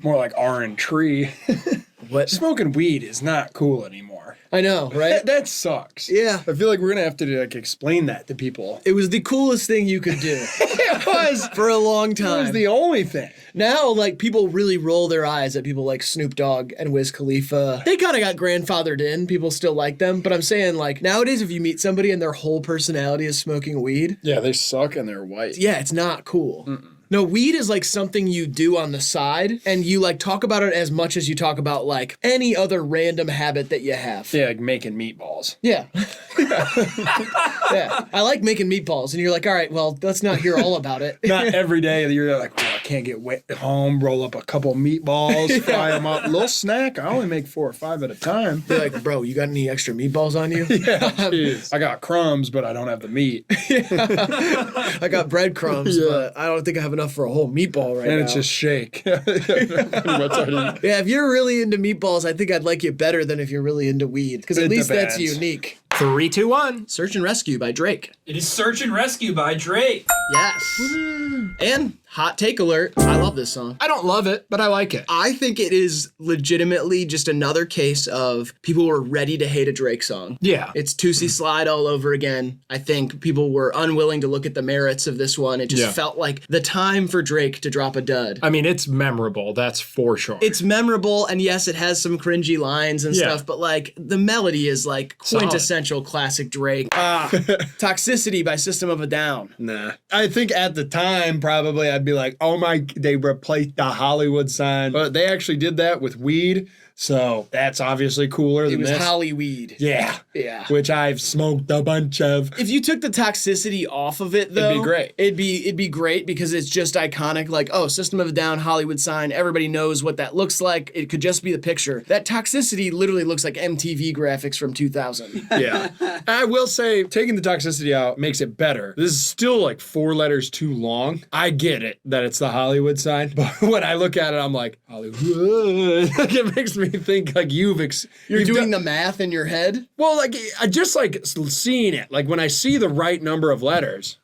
more like R and tree. What? Smoking weed is not cool anymore. I know, right? That sucks. Yeah. I feel like we're gonna have to like explain that to people. It was the coolest thing you could do. It was For a long It time. was the only thing. Now, like, people really roll their eyes at people like Snoop Dogg and Wiz Khalifa. They kind of got grandfathered in. People still like them. But I'm saying, like, nowadays, if you meet somebody and their whole personality is smoking weed, Yeah, they suck and they're white. yeah, it's not cool. No, weed is like something you do on the side, and you like talk about it as much as you talk about like any other random habit that you have. Yeah, like making meatballs. Yeah. Yeah. I like making meatballs, and you're like, all right, well, let's not hear all about it. Not every day you're like, oh, I can't get wet at home, roll up a couple meatballs, fry them up. Little snack. I only make 4 or 5 at a time. You're like, bro, you got any extra meatballs on you? Yeah, jeez. I got crumbs, but I don't have the meat. I got breadcrumbs, but I don't think I have enough for a whole meatball right now. And it's just shake. What's already... Yeah, if you're really into meatballs, I think I'd like you better than if you're really into weed. Because at It least depends. that's unique. 3, 2, 1. Search and Rescue by Drake. It is Search and Rescue by Drake. Yes. And hot take alert. I love this song. I don't love it, but I like it. I think it is legitimately just another case of people were ready to hate a Drake song. Yeah. It's Tootsie Slide all over again. I think people were unwilling to look at the merits of this one. It just felt like the time for Drake to drop a dud. I mean, it's memorable, that's for sure. It's memorable, and yes, it has some cringy lines and stuff, but like the melody is like quintessential classic Drake. Toxicity by System of a Down. Nah. I think at the time, probably, I'd be like, oh my, they replaced the Hollywood sign. But they actually did that with weed, so that's obviously cooler It than was this. Hollyweed. Yeah. Yeah. Which I've smoked a bunch of. If you took the toxicity off of it, though, It'd be great. It'd be great because it's just iconic. Like, oh, System of a Down, Hollywood sign. Everybody knows what that looks like. It could just be the picture. That toxicity literally looks like MTV graphics from 2000. Yeah. I will say, taking the toxicity out makes it better. This is still like 4 letters too long. I get it that it's the Hollywood sign, but when I look at it, I'm like, Hollywood. Like, it makes me think like you're doing the math in your head? Well, like, I just like seeing it. Like, when I see the right number of letters,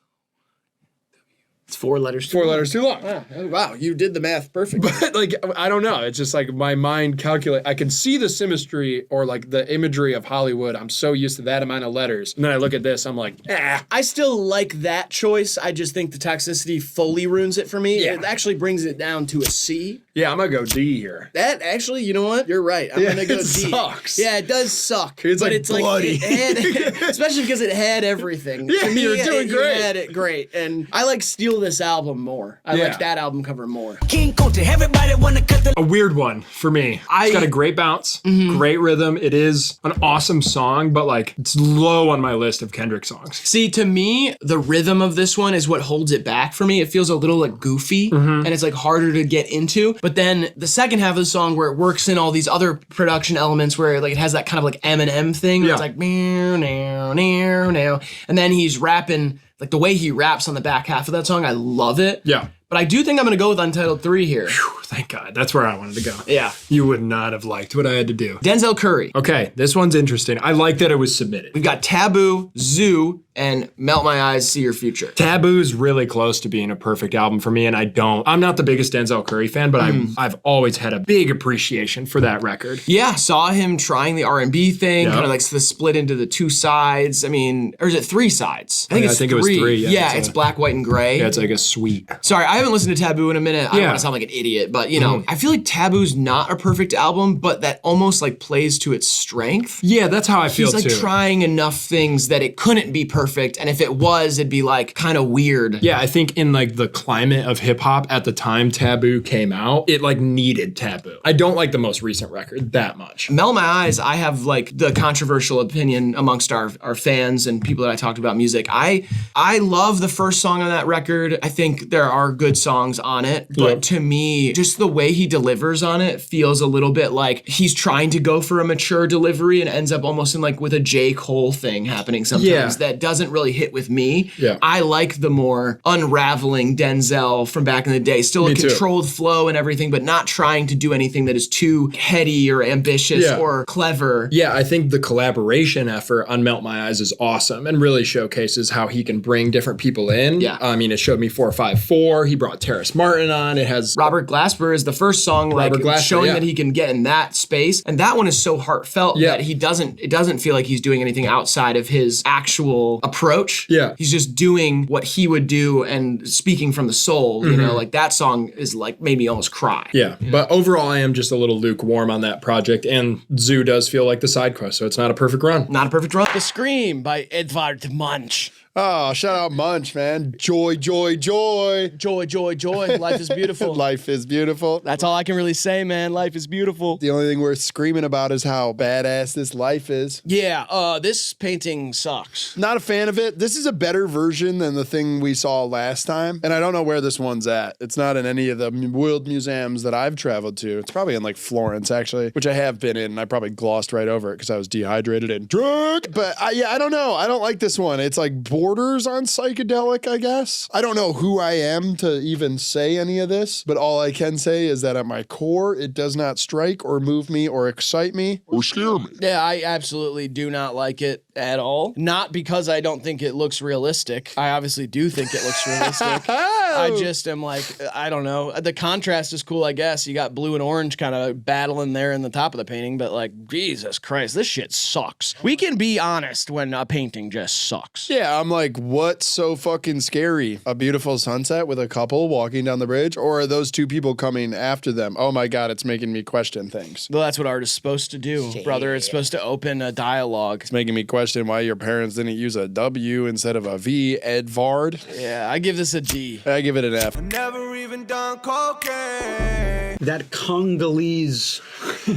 It's 4 letters. 4 letters too long. Wow, you did the math perfectly. But like, I don't know. It's just like my mind calculate. I can see the symmetry or like the imagery of Hollywood. I'm so used to that amount of letters. And then I look at this, I'm like, I still like that choice. I just think the toxicity fully ruins it for me. Yeah. It actually brings it down to a C. Yeah, I'm gonna go D here. That actually, you know what? You're right. I'm gonna go it D. sucks. Yeah, it does suck. It's but like it's bloody. like it had, especially because it had everything. Yeah, To me, you were doing you great. had it great, and I like Steal This album more. I Yeah. like that album cover more. King Coulter, everybody wanna cut the A weird one for me. It's got a great bounce, great rhythm. It is an awesome song, but like it's low on my list of Kendrick songs. See, to me, the rhythm of this one is what holds it back for me. It feels a little like goofy, and it's like harder to get into. But then the second half of the song where it works in all these other production elements where like it has that kind of like Eminem thing. Where it's like meow, meow, meow, meow. And then he's rapping, like the way he raps on the back half of that song, I love it. Yeah. But I do think I'm gonna go with Untitled 3 here. Whew, thank God. That's where I wanted to go. Yeah. You would not have liked what I had to do. Denzel Curry. Okay, this one's interesting. I like that it was submitted. We've got Taboo, Zoo, and Melt My Eyes, See Your Future. Taboo's really close to being a perfect album for me, and I'm not the biggest Denzel Curry fan, but I've always had a big appreciation for that record. Yeah, saw him trying the R&B thing, Yep. kind of like the split into the 2 sides. I mean, or is it 3 sides? I think it was 3. Yeah, it's black, white, and gray. Yeah, it's like a sweet. Sorry, I haven't listened to Taboo in a minute. I don't Yeah. want to sound like an idiot, but you know, I feel like Taboo's not a perfect album, but that almost like plays to its strength. Yeah, that's how I feel He's like too. trying enough things that it couldn't be perfect, and if it was, it'd be like kind of weird. Yeah, I think in like the climate of hip hop at the time Taboo came out, it like needed Taboo. I don't like the most recent record that much. Melt My Eyes, I have like the controversial opinion amongst our fans and people that I talked about music. I love the first song on that record. I think there are good songs on it, but to me, just the way he delivers on it feels a little bit like he's trying to go for a mature delivery and ends up almost in like with a J. Cole thing happening sometimes that doesn't really hit with me. Yeah. I like the more unraveling Denzel from back in the day. Still a Me too. controlled flow and everything, but not trying to do anything that is too heady or ambitious Yeah. or clever. Yeah, I think the collaboration effort on Melt My Eyes is awesome and really showcases how he can bring different people in. Yeah. I mean, it showed me 454. He brought Terrace Martin on. It has Robert Glasper is the first song, like Robert Glasper, showing yeah. that he can get in that space, and that one is so heartfelt Yeah. that it doesn't feel like he's doing anything outside of his actual approach. Yeah. He's just doing what he would do and speaking from the soul. You know, like that song is like made me almost cry. Yeah, but overall, I am just a little lukewarm on that project, and Zoo does feel like the side quest, so it's not a perfect run. Not a perfect run. The Scream by Edvard Munch. Oh, shout out Munch, man. Joy, joy, joy. Joy, joy, joy. Life is beautiful. Life is beautiful. That's all I can really say, man. Life is beautiful. The only thing worth screaming about is how badass this life is. Yeah, this painting sucks. Not a fan of it. This is a better version than the thing we saw last time. And I don't know where this one's at. It's not in any of the world museums that I've traveled to. It's probably in like Florence, actually, which I have been in. And I probably glossed right over it because I was dehydrated and drunk. But I don't know. I don't like this one. It's like borders on psychedelic, I guess. I don't know who I am to even say any of this, but all I can say is that at my core, it does not strike or move me or excite me or scare me. Yeah, I absolutely do not like it at all. Not because I don't think it looks realistic. I obviously do think it looks realistic. I just am like, I don't know. The contrast is cool, I guess. You got blue and orange kind of battling there in the top of the painting, but like, Jesus Christ, this shit sucks. We can be honest when a painting just sucks. Yeah, I'm like, what's so fucking scary? A beautiful sunset with a couple walking down the bridge? Or are those two people coming after them? Oh my God, it's making me question things. Well, that's what art is supposed to do, brother. It's supposed to open a dialogue. It's making me question why your parents didn't use a W instead of a V, Edvard. Yeah, I give this a D. I give it an F. Never even done cocaine. That Congolese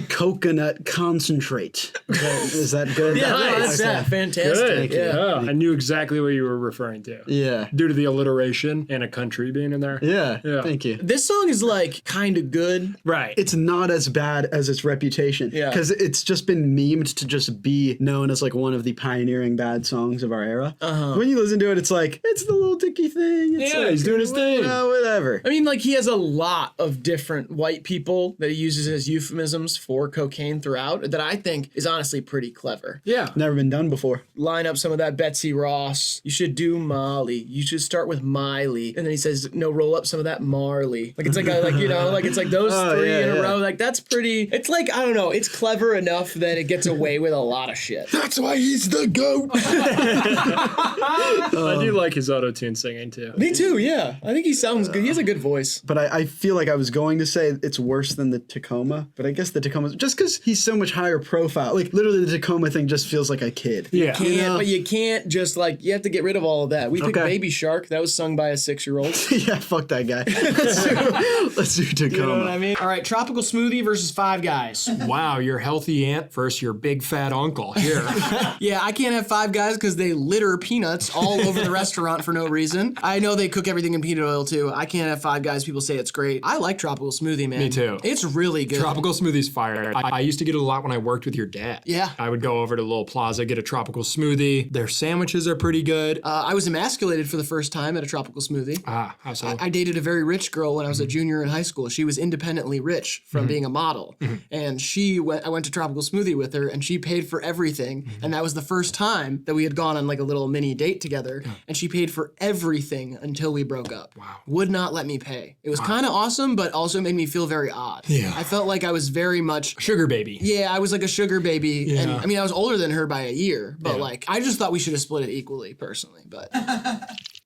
coconut concentrate. Is that good? Fantastic. Thank you. Yeah, I knew exactly what you were referring to. Yeah. Due to the alliteration and a country being in there. Yeah. Yeah. Thank you. This song is like kind of good. Right. It's not as bad as its reputation. Yeah. Because it's just been memed to just be known as like one of the pioneering bad songs of our era. When you listen to it, it's like, it's the little dicky thing. It's Yeah, like, he's doing his thing. Whatever. I mean, like, he has a lot of different white people that he uses as euphemisms for cocaine throughout that I think is honestly pretty clever. Yeah. Never been done before. Line up some of that Betsy Ross. You should do Molly. You should start with Miley. And then he says, no, roll up some of that Marley. Like, it's like, it's like those three in a row. Like, that's pretty, it's like, I don't know, it's clever enough that it gets away with a lot of shit. That's why he's the GOAT. I do like his auto-tune singing too. Me too, yeah. I think he sounds good. He has a good voice. But I feel like I was going to say it's worse than the Tacoma, but I guess the Tacoma, just because he's so much higher profile, like literally the Tacoma thing just feels like a kid. Yeah. But you can't just like, you have to get rid of all of that. We picked Okay. Baby Shark. That was sung by a 6-year-old. Yeah, fuck that guy. Let's do Tacoma. You know what I mean? All right, Tropical Smoothie versus Five Guys. Wow, your healthy aunt versus your big fat uncle. Here. Yeah, I can't have Five Guys because they litter peanuts all over the restaurant for no reason. I know they cook everything in peanut oil too. I can't have Five Guys. People say it's great. I like Tropical Smoothie, man. Me too. It's really good. Tropical smoothie's fire. I used to get it a lot when I worked with your dad. Yeah. I would go over to Little Plaza, get a tropical smoothie. Their sandwiches are pretty good. I was emasculated for the first time at a Tropical Smoothie. How so? I dated a very rich girl when I was a junior in high school. She was independently rich from being a model. And I went to Tropical Smoothie with her and she paid for everything. And that was the first time that we had gone on like a little mini date together. And she paid for everything until we broke up. Wow. Would not let me pay. It was kind of awesome, but also made me feel very odd. Yeah. I felt like I was very much... Sugar baby. Yeah, I was like a sugar baby. Yeah. And I mean, I was older than her by a year. But like, I just thought we should have split it equally, personally. But...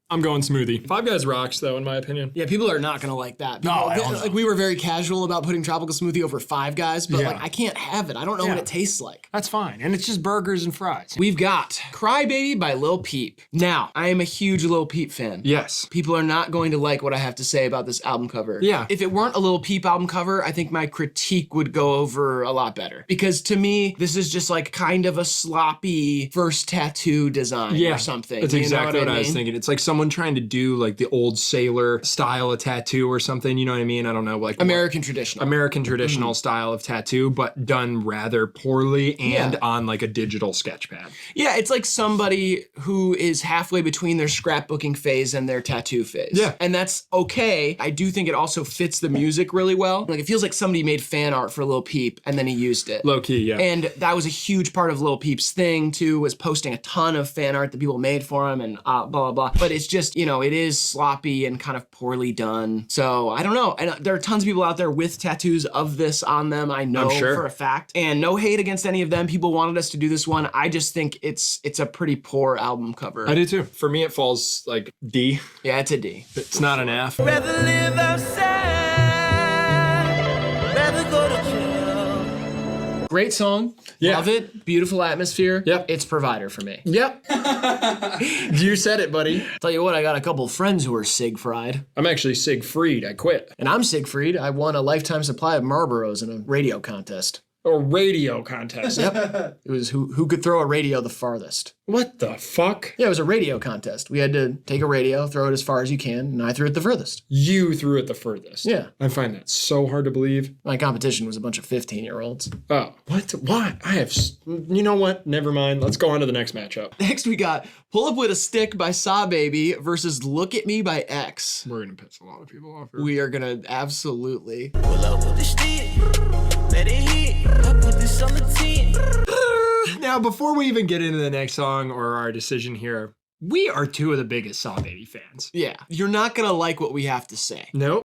I'm going smoothie. Five Guys rocks, though, in my opinion. Yeah, people are not gonna like that. No, People- I don't know. like we were very casual about putting Tropical Smoothie over Five Guys, but Yeah. like I can't have it. I don't know what it tastes like. That's fine. And it's just burgers and fries. We've got Cry Baby by Lil Peep. Now, I am a huge Lil Peep fan. Yes. People are not going to like what I have to say about this album cover. Yeah. If it weren't a Lil Peep album cover, I think my critique would go over a lot better. Because to me, this is just like kind of a sloppy first tattoo design or something. That's You know exactly what I was mean? thinking. It's like someone someone trying to do like the old sailor style of tattoo or something. You know what I mean? I don't know, like American traditional. American traditional style of tattoo, but done rather poorly and on like a digital sketch pad. Yeah, it's like somebody who is halfway between their scrapbooking phase and their tattoo phase. Yeah. And that's okay. I do think it also fits the music really well. Like, it feels like somebody made fan art for Lil Peep and then he used it. Low key, yeah. And that was a huge part of Lil Peep's thing too, was posting a ton of fan art that people made for him and blah, blah, blah. But it's just, you know, it is sloppy and kind of poorly done. So I don't know. And there are tons of people out there with tattoos of this on them, I know for a fact. And no hate against any of them. People wanted us to do this one. I just think it's a pretty poor album cover. I do too. For me, it falls like D. Yeah, it's a D. It's not an F. Rather live outside, rather go to jail. Great song. Yeah. Love it. Beautiful atmosphere. Yep. It's Provider for me. Yep. You said it, buddy. Tell you what, I got a couple friends who are Siegfried. I'm actually Siegfried. I quit. And I'm Siegfried. I won a lifetime supply of Marlboros in a radio contest. A radio contest. It was who could throw a radio the farthest. What the fuck? Yeah, it was a radio contest. We had to take a radio, throw it as far as you can, and I threw it the furthest. You threw it the furthest. Yeah. I find that so hard to believe. My competition was a bunch of 15-year-olds. Oh, what? Why? You know what? Never mind. Let's go on to the next matchup. Next we got Pull Up With a Stick by Saw Baby versus Look At Me by X. We're gonna piss a lot of people off here. We are gonna absolutely. Pull up with the stick, let it hit. I put this on the 10. Now, before we even get into the next song or our decision here, we are two of the biggest Saw Baby fans. Yeah, you're not gonna like what we have to say. Nope.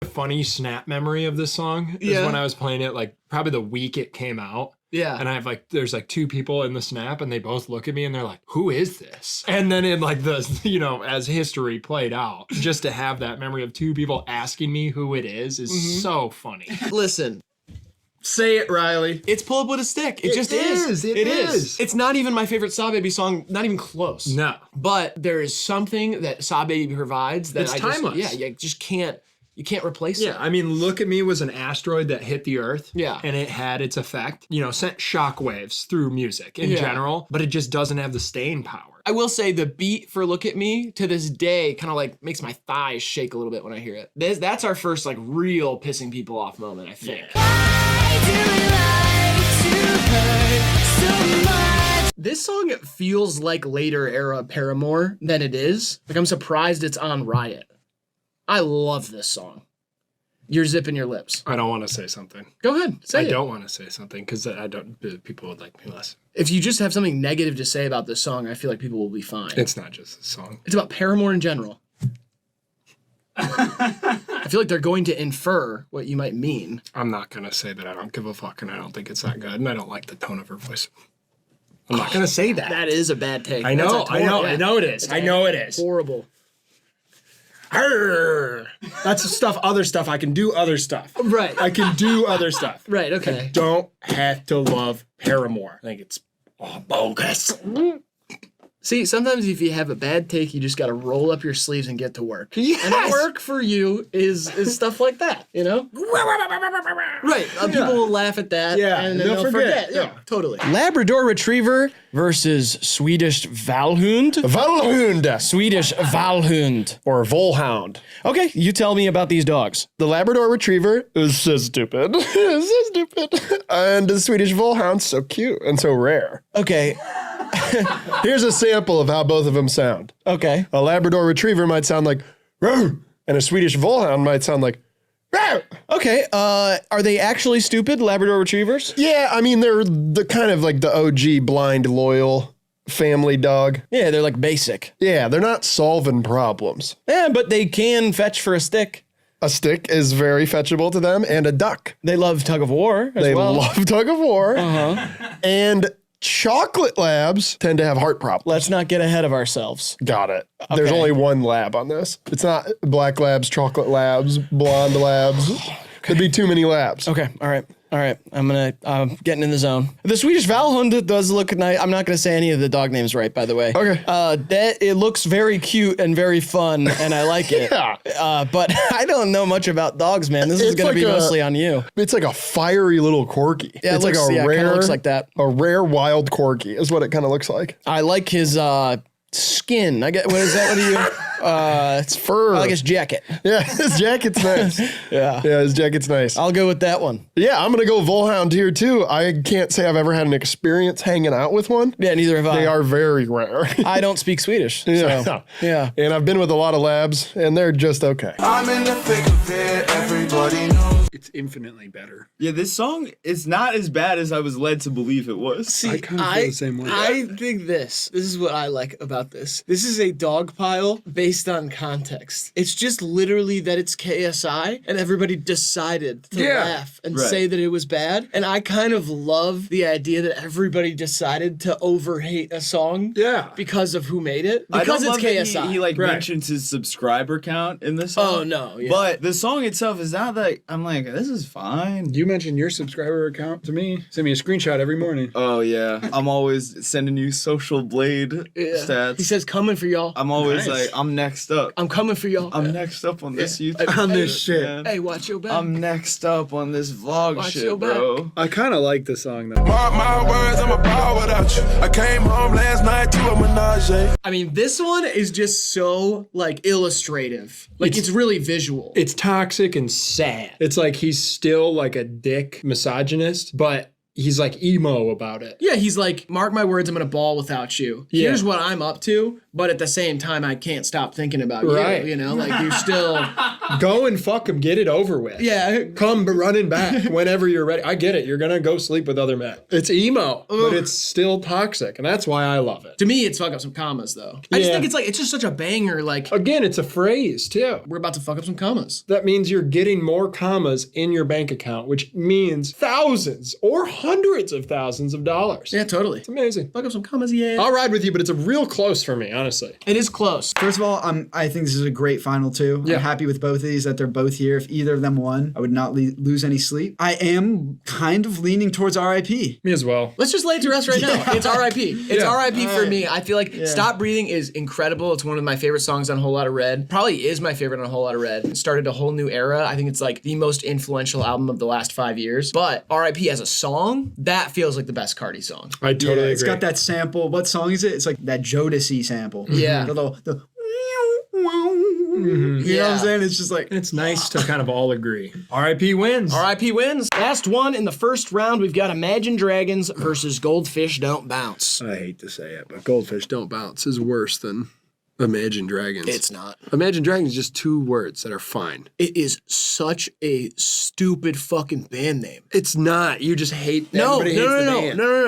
A funny snap memory of this song is when I was playing it, like probably the week it came out. Yeah. And I have like, there's like two people in the snap and they both look at me and they're like, who is this? And then in like the, you know, as history played out, just to have that memory of two people asking me who it is so funny. Listen, Say it, Riley. it's Pull Up With a Stick. It just is. is. It is. It's not even my favorite Saw Baby song, not even close. No. But there is something that Saw Baby provides that It's I just, timeless. you just can't replace Yeah, it. I mean, Look At Me was an asteroid that hit the Earth. Yeah. And it had its effect, you know, sent shockwaves through music in Yeah. general, but it just doesn't have the staying power. I will say the beat for Look At Me to this day kind of like makes my thighs shake a little bit when I hear it. That's our first like real pissing people off moment, I think. This song feels like later era Paramore than it is. Like, I'm surprised it's on Riot. I love this song. You're zipping your lips. I don't want to say something. Go ahead, say I it. don't want to say something because people would like me less. If you just have something negative to say about this song, I feel like people will be fine. It's not just a song. It's about Paramore in general. I feel like they're going to infer what you might mean. I'm not going to say that I don't give a fuck and I don't think it's that good and I don't like the tone of her voice. I'm not going to say that. That is a bad take. I know, That's a total- I know it is. I know it is. Horrible. Arr! That's other stuff. I can do other stuff. Right. I can do other stuff. Right, okay. Don't have to love Paramore. I think it's all bogus. See, sometimes if you have a bad take, you just got to roll up your sleeves and get to work. Yes! And work for you is stuff like that, you know? Right. People will laugh at that. Yeah, And then they'll they'll forget. forget. Yeah, totally. Labrador Retriever versus Swedish Valhund. Valhund. Swedish Valhund. Or Volhound. Okay, you tell me about these dogs. The Labrador Retriever is so stupid. so stupid. And the Swedish Volhound's so cute and so rare. Okay, Here's a sample of how both of them sound. okay. A Labrador Retriever might sound like "Row," and a Swedish Volhound might sound like "Row." Okay, are they actually stupid, Labrador Retrievers? Yeah, I mean, they're the kind of like the OG blind, loyal family dog. Yeah, they're like basic. Yeah, they're not solving problems. Yeah, but they can fetch for a stick. A stick is very fetchable to them, and a duck. They love tug of war as They well. love tug of war. And chocolate labs tend to have heart problems. Let's not get ahead of ourselves. Got it. There's only one lab on this. It's not black labs, chocolate labs, blonde labs. It'd be too many laps. Okay, all right. I'm getting in the zone. The Swedish Valhund does look nice. I'm not gonna say any of the dog names right, by the way. Okay. It looks very cute and very fun, and I like it. Yeah. But I don't know much about dogs, man. This is It's gonna like be a- mostly on you. It's like a fiery little corgi. Yeah, it's it looks, like a yeah, rare, kinda looks like that. A rare wild corgi is what it kind of looks like. I like his skin. I get what is that? What do you? It's fur. I like his jacket. Yeah, his jacket's nice. Yeah, his jacket's nice. I'll go with that one. Yeah, I'm gonna go Volhound here too. I can't say I've ever had an experience hanging out with one. Yeah, neither have I. They are very rare. I don't speak Swedish. Yeah. So, yeah. And I've been with a lot of labs, and they're just okay. I'm in the thick of it, everybody knows. It's infinitely better. Yeah, this song is not as bad as I was led to believe it was. See, I kind of feel the same way. I think this is what I like about this. This is a dog pile based on context. It's just literally that it's KSI and everybody decided to Yeah. laugh and Right. say that it was bad. And I kind of love the idea that everybody decided to overhate a song Yeah. because of who made it. I Because don't it's love that KSI. He like Right. mentions his subscriber count in this song. Oh, no, yeah. But the song itself is not that I'm like, this is fine. You mentioned your subscriber account to me. Send me a screenshot every morning. Oh yeah. I'm always sending you social blade stats. He says, coming for y'all. I'm always Nice. like, I'm next up. I'm coming for y'all. I'm next up on this YouTube. On this shit. man. Hey, watch your back. I'm next up on this vlog Watch your shit, back. bro. I kind of like the song though. Mark my words, I'm a ball without you. I came home last night to a menage. I mean, this one is just so like illustrative. Like it's really visual. It's toxic and sad. It's like he's still like a dick misogynist, but he's like emo about it. Yeah, he's like, mark my words, I'm gonna ball without you. Yeah. Here's what I'm up to, but at the same time, I can't stop thinking about Right. you. You know, like you're still. Go and fuck him, get it over with. Yeah. Come running back whenever you're ready. I get it. You're gonna go sleep with other men. It's emo, but it's still toxic, and that's why I love it. To me, it's fuck up some commas though. I just Yeah. think it's just such a banger. Like Again, it's a phrase too. we're about to fuck up some commas. That means you're getting more commas in your bank account, which means thousands or hundreds of thousands of dollars. Yeah, totally. It's amazing. Fuck up some commas, yeah. I'll ride with you, but it's a real close for me, honestly. It is close. First of all, I think this is a great final two. Yeah. I'm happy with both of these that they're both here. If either of them won, I would not lose any sleep. I am kind of leaning towards RIP. Me as well. Let's just lay it to rest right now. It's R.I.P. It's Yeah. R.I.P. for me. I feel like Stop Breathing is incredible. It's one of my favorite songs on Whole Lotta Red. Probably is my favorite on Whole Lotta Red. It started a whole new era. I think it's like the most influential album of the last 5 years. But R.I.P. as a song, that feels like the best Cardi song. I totally agree. It's got that sample. What song is it? It's like that Jodeci sample. Yeah. The little, you know what I'm saying? It's just like, It's nice to kind of all agree. R.I.P. wins. R.I.P. wins. Last one in the first round, we've got Imagine Dragons versus Goldfish Don't Bounce. I hate to say it, but Goldfish Don't Bounce is worse than Imagine Dragons. It's not. Imagine Dragons is just two words that are fine. It is such a stupid fucking band name. It's not. You just hate No, everybody hates the no.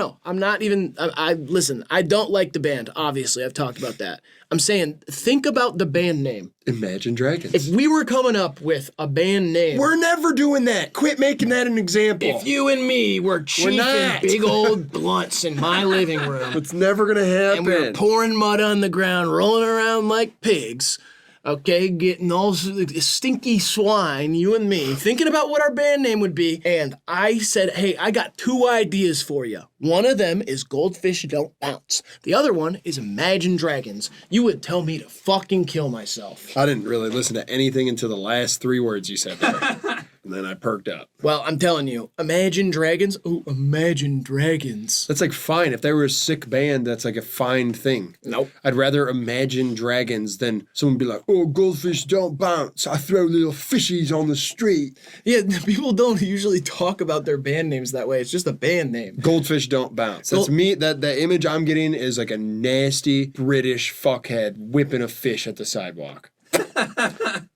band. I'm not even. I listen. I don't like the band. Obviously, I've talked about that. I'm saying, think about the band name. Imagine Dragons. If we were coming up with a band name, We're never doing that. Quit making that an example. if you and me were chiefing not. big old blunts in my living room, It's never gonna happen. and we were pouring mud on the ground, rolling around like pigs. Okay, getting all stinky swine, you and me, thinking about what our band name would be. And I said, hey, I got two ideas for you. One of them is Goldfish Don't Bounce. The other one is Imagine Dragons. You would tell me to fucking kill myself. I didn't really listen to anything until the last three words you said there. And then I perked up. Well, I'm telling you, Imagine Dragons. Oh, Imagine Dragons. That's like fine. If they were a sick band, that's like a fine thing. Nope. I'd rather Imagine Dragons than someone be like, oh, Goldfish Don't Bounce. I throw little fishies on the street. Yeah, people don't usually talk about their band names that way. It's just a band name. Goldfish Don't Bounce. That's me. That image I'm getting is like a nasty British fuckhead whipping a fish at the sidewalk.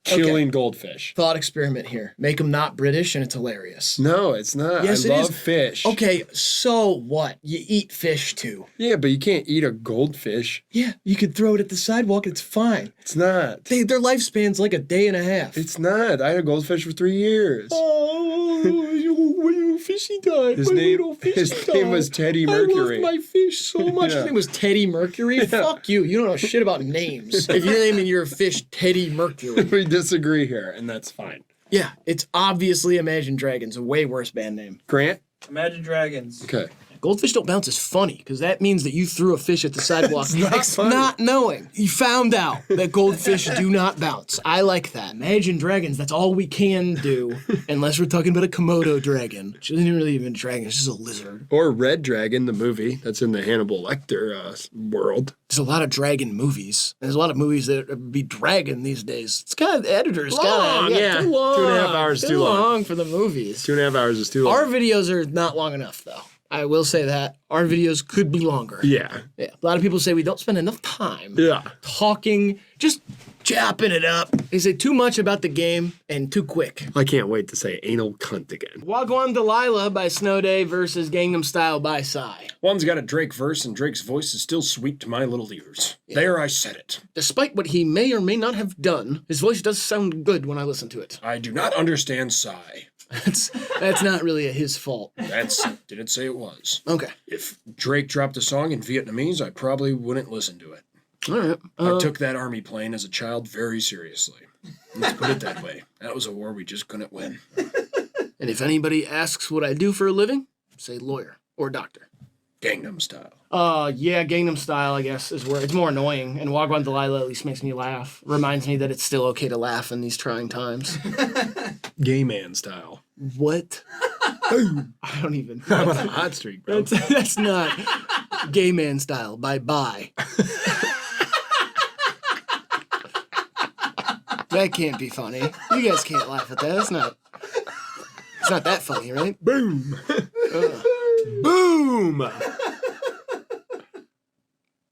Killing goldfish. Thought experiment here. Make them not British and it's hilarious. No, it's not. Yes, I it love is. fish. Okay, so what? You eat fish too. Yeah, but you can't eat a goldfish. Yeah, you could throw it at the sidewalk. It's fine. It's not. Their lifespan's like a day and a half. It's not. I had a goldfish for 3 years. Oh, little fishy died. His name was Teddy Mercury. I love my fish so much. Yeah. His name was Teddy Mercury. Fuck you. You don't know shit about names. If you're naming your fish Teddy Mercury. We disagree here, and that's fine. Yeah, it's obviously Imagine Dragons, a way worse band name. Grant? Imagine Dragons. Okay. Goldfish Don't Bounce is funny because that means that you threw a fish at the sidewalk funny. not knowing. You found out that goldfish do not bounce. I like that. Imagine Dragons, that's all we can do unless we're talking about a Komodo dragon, which isn't really even a dragon, it's just a lizard. Or Red Dragon, the movie that's in the Hannibal Lecter world. There's a lot of dragon movies. There's a lot of movies that be dragon these days. It's kind of, the editors Long, yeah. too long. 2.5 hours too long. for the movies. 2.5 hours is too long. Our videos are not long enough, though. I will say that. Our videos could be longer. Yeah. Yeah. A lot of people say we don't spend enough time Yeah. talking, just chopping it up. They say too much about the game and too quick. I can't wait to say anal cunt again. Wagwan Delilah by Snow Day versus Gangnam Style by Psy. One's got a Drake verse, and Drake's voice is still sweet to my little ears. There, I said it. Despite what he may or may not have done, his voice does sound good when I listen to it. I do not understand Psy. That's not really his fault. Didn't say it was. Okay. If Drake dropped a song in Vietnamese, I probably wouldn't listen to it. All right. I took that army plane as a child very seriously. Let's put it that way. That was a war we just couldn't win. And if anybody asks what I do for a living, say lawyer or doctor. Gangnam Style. Yeah, Gangnam Style, I guess, is where it's more annoying. And Wagwan Delilah at least makes me laugh. Reminds me that it's still okay to laugh in these trying times. Gay Man Style. What? I don't even. I'm on a hot streak, bro. That's not Gay Man Style. Bye. That can't be funny. You guys can't laugh at that. It's not that funny, right? Boom. Boom.